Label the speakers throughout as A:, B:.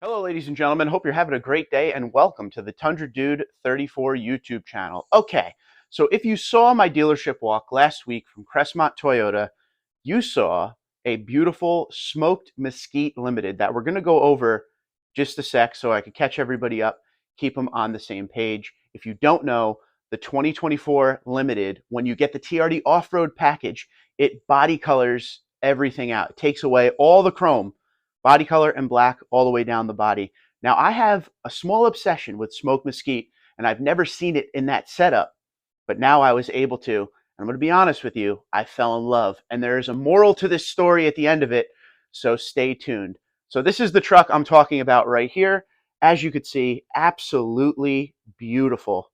A: Hello, ladies and gentlemen. Hope you're having a great day and welcome to the Tundra Dude 34 YouTube channel. Okay, so if you saw my dealership walk last week from Crestmont Toyota, you saw a beautiful smoked mesquite limited that we're going to go over just a sec so I can catch everybody up, keep them on the same page. If you don't know, the 2024 limited, when you get the TRD off-road package, it body colors everything out. It takes away all the chrome, body color and black all the way down the body. Now, I have a small obsession with smoked mesquite, and I've never seen it in that setup, but now I was able to. And I'm going to be honest with you, I fell in love. And there is a moral to this story at the end of it, so stay tuned. So this is the truck I'm talking about right here. As you could see, absolutely beautiful.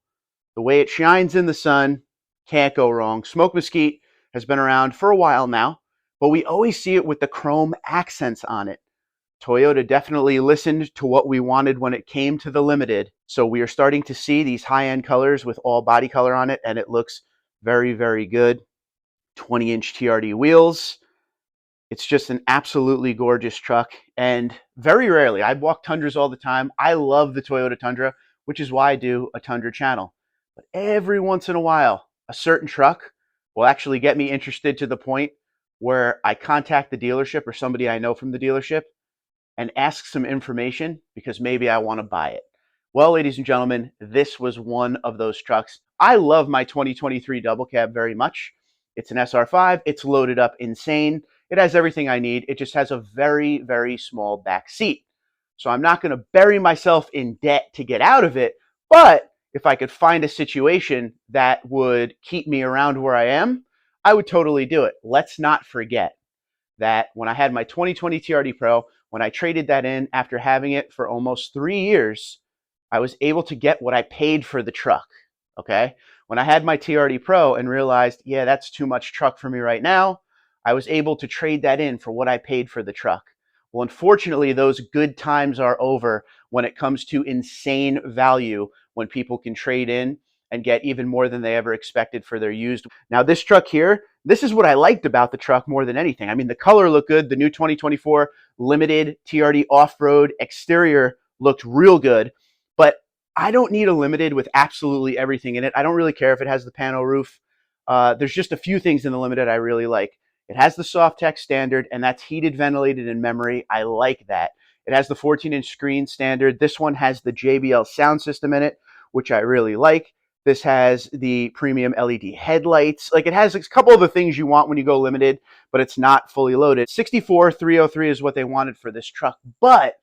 A: The way it shines in the sun, can't go wrong. Smoked mesquite has been around for a while now, but we always see it with the chrome accents on it. Toyota definitely listened to what we wanted when it came to the limited. So we are starting to see these high-end colors with all body color on it, and it looks very, very good. 20-inch TRD wheels. It's just an absolutely gorgeous truck. And very rarely, I walk Tundras all the time. I love the Toyota Tundra, which is why I do a Tundra channel. But every once in a while, a certain truck will actually get me interested to the point where I contact the dealership or somebody I know from the dealership and ask some information because maybe I want to buy it. Well, ladies and gentlemen, this was one of those trucks. I love my 2023 double cab very much. It's an SR5. It's loaded up insane. It has everything I need. It just has a very, very small back seat. So I'm not going to bury myself in debt to get out of it. But if I could find a situation that would keep me around where I am, I would totally do it. Let's not forget that when I had my 2020 TRD Pro, when I traded that in after having it for almost 3 years, I was able to get what I paid for the truck. Okay. When I had my TRD Pro and realized, yeah, that's too much truck for me right now, I was able to trade that in for what I paid for the truck. Well, unfortunately, those good times are over when it comes to insane value when people can trade in and get even more than they ever expected for their used. Now, this truck here, this is what I liked about the truck more than anything. I mean, the color looked good. The new 2024 limited TRD off-road exterior looked real good, but I don't need a limited with absolutely everything in it. I don't really care if it has the pano roof. There's just a few things in the limited I really like. It has the Softex standard, and that's heated, ventilated, and memory. I like that. It has the 14-inch screen standard. This one has the JBL sound system in it, which I really like. This has the premium LED headlights. Like, it has a couple of the things you want when you go limited, but it's not fully loaded. 64,303 is what they wanted for this truck. But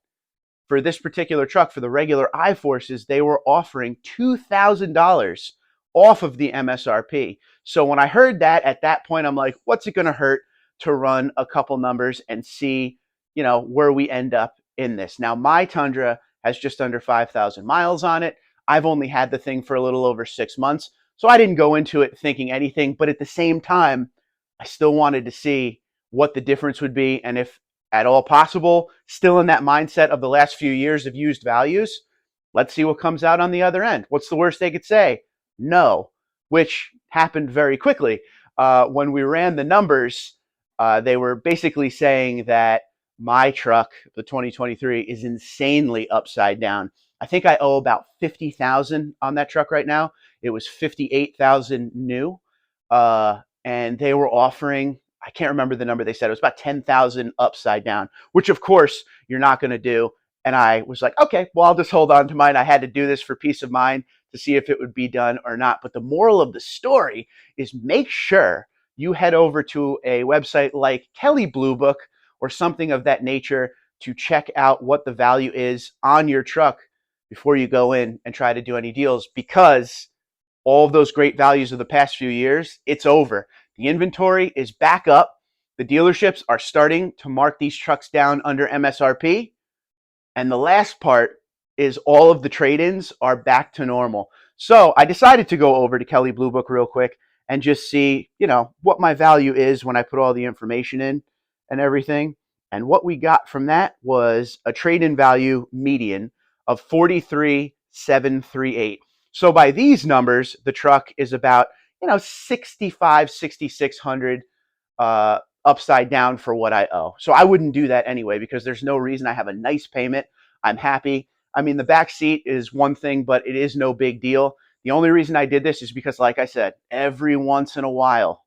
A: for this particular truck, for the regular I-Forces, they were offering $2,000 off of the MSRP. So when I heard that, at that point, I'm like, what's it going to hurt to run a couple numbers and see, where we end up in this? Now, my Tundra has just under 5,000 miles on it. I've only had the thing for a little over 6 months, so I didn't go into it thinking anything. But at the same time, I still wanted to see what the difference would be, and if at all possible, still in that mindset of the last few years of used values, let's see what comes out on the other end. What's the worst they could say? No, which happened very quickly. When we ran the numbers, they were basically saying that my truck, the 2023, is insanely upside down. I think I owe about 50,000 on that truck right now. It was 58,000 new, and they were offering, I can't remember the number they said. It was about 10,000 upside down, which of course you're not going to do. And I was like, okay, well, I'll just hold on to mine. I had to do this for peace of mind to see if it would be done or not. But the moral of the story is make sure you head over to a website like Kelley Blue Book or something of that nature to check out what the value is on your truck before you go in and try to do any deals, because all of those great values of the past few years, it's over. The inventory is back up. The dealerships are starting to mark these trucks down under MSRP. And the last part is all of the trade-ins are back to normal. So I decided to go over to Kelley Blue Book real quick and just see, what my value is when I put all the information in and everything. And what we got from that was a trade-in value median of 43,738. So by these numbers, the truck is about, 65, 6,600 upside down for what I owe. So I wouldn't do that anyway, because there's no reason. I have a nice payment I'm happy. I mean, the back seat is one thing, but it is no big deal. The only reason I did this is because, like I said, every once in a while,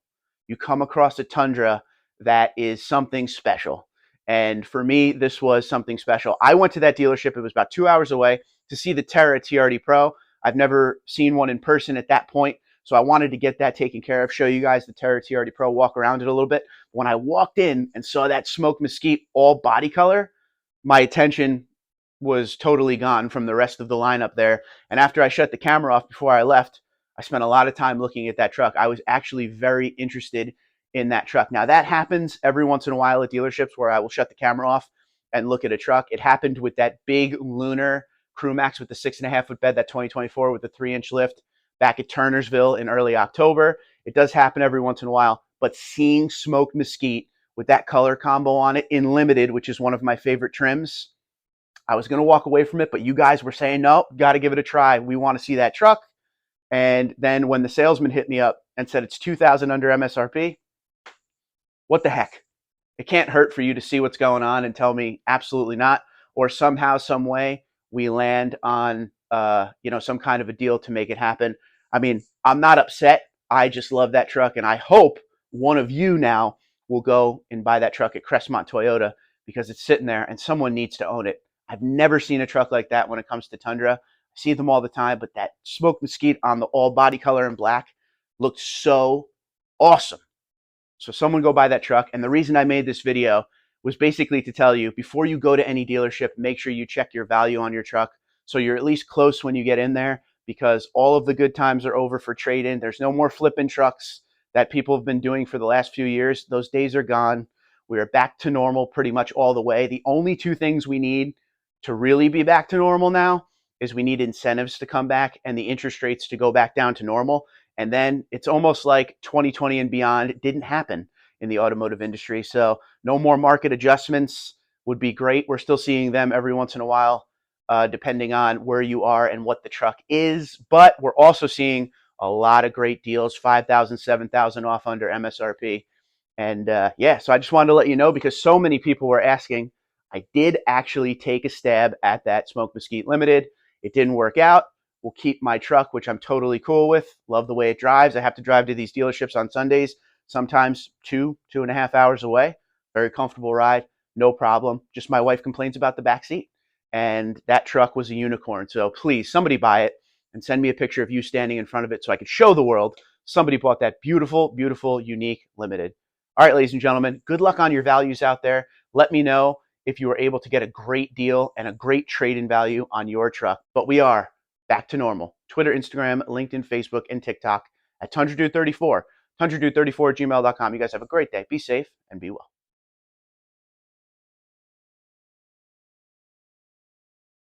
A: you come across a Tundra that is something special. And for me, this was something special. I went to that dealership. It was about 2 hours away to see the Terra TRD Pro. I've never seen one in person at that point. So I wanted to get that taken care of, show you guys the Terra TRD Pro, walk around it a little bit. When I walked in and saw that smoke mesquite all body color, my attention was totally gone from the rest of the lineup there. And after I shut the camera off before I left, I spent a lot of time looking at that truck. I was actually very interested in that truck. Now, that happens every once in a while at dealerships where I will shut the camera off and look at a truck. It happened with that big Lunar Crew Max with the 6.5-foot bed, that 2024 with the 3-inch lift back at Turnersville in early October. It does happen every once in a while, but seeing smoked mesquite with that color combo on it in limited, which is one of my favorite trims, I was going to walk away from it, but you guys were saying, no, got to give it a try. We want to see that truck. And then when the salesman hit me up and said it's $2,000 under MSRP, what the heck? It can't hurt for you to see what's going on and tell me absolutely not, or somehow, some way we land on some kind of a deal to make it happen. I mean, I'm not upset. I just love that truck, and I hope one of you now will go and buy that truck at Crestmont Toyota because it's sitting there and someone needs to own it. I've never seen a truck like that when it comes to Tundra. I see them all the time, but that smoke mesquite on the all body color in black looked so awesome. So someone go buy that truck. And the reason I made this video was basically to tell you, before you go to any dealership, make sure you check your value on your truck so you're at least close when you get in there, because all of the good times are over for trade-in. There's no more flipping trucks that people have been doing for the last few years. Those days are gone. We are back to normal pretty much all the way. The only two things we need to really be back to normal now is we need incentives to come back and the interest rates to go back down to normal. And then it's almost like 2020 and beyond didn't happen in the automotive industry. So no more market adjustments would be great. We're still seeing them every once in a while, depending on where you are and what the truck is. But we're also seeing a lot of great deals, 5,000, 7,000 off under MSRP. And so I just wanted to let you know, because so many people were asking. I did actually take a stab at that Smoke Mesquite Limited. It didn't work out. We'll keep my truck, which I'm totally cool with. Love the way it drives. I have to drive to these dealerships on Sundays, sometimes 2.5 hours away. Very comfortable ride, no problem. Just my wife complains about the back seat. And that truck was a unicorn. So please, somebody buy it and send me a picture of you standing in front of it so I could show the world somebody bought that beautiful, beautiful, unique Limited. All right, ladies and gentlemen, good luck on your values out there. Let me know if you were able to get a great deal and a great trade-in value on your truck. But we are back to normal. Twitter, Instagram, LinkedIn, Facebook, and TikTok at TundraDude34. TundraDude34 at gmail.com. You guys have a great day. Be safe and be well.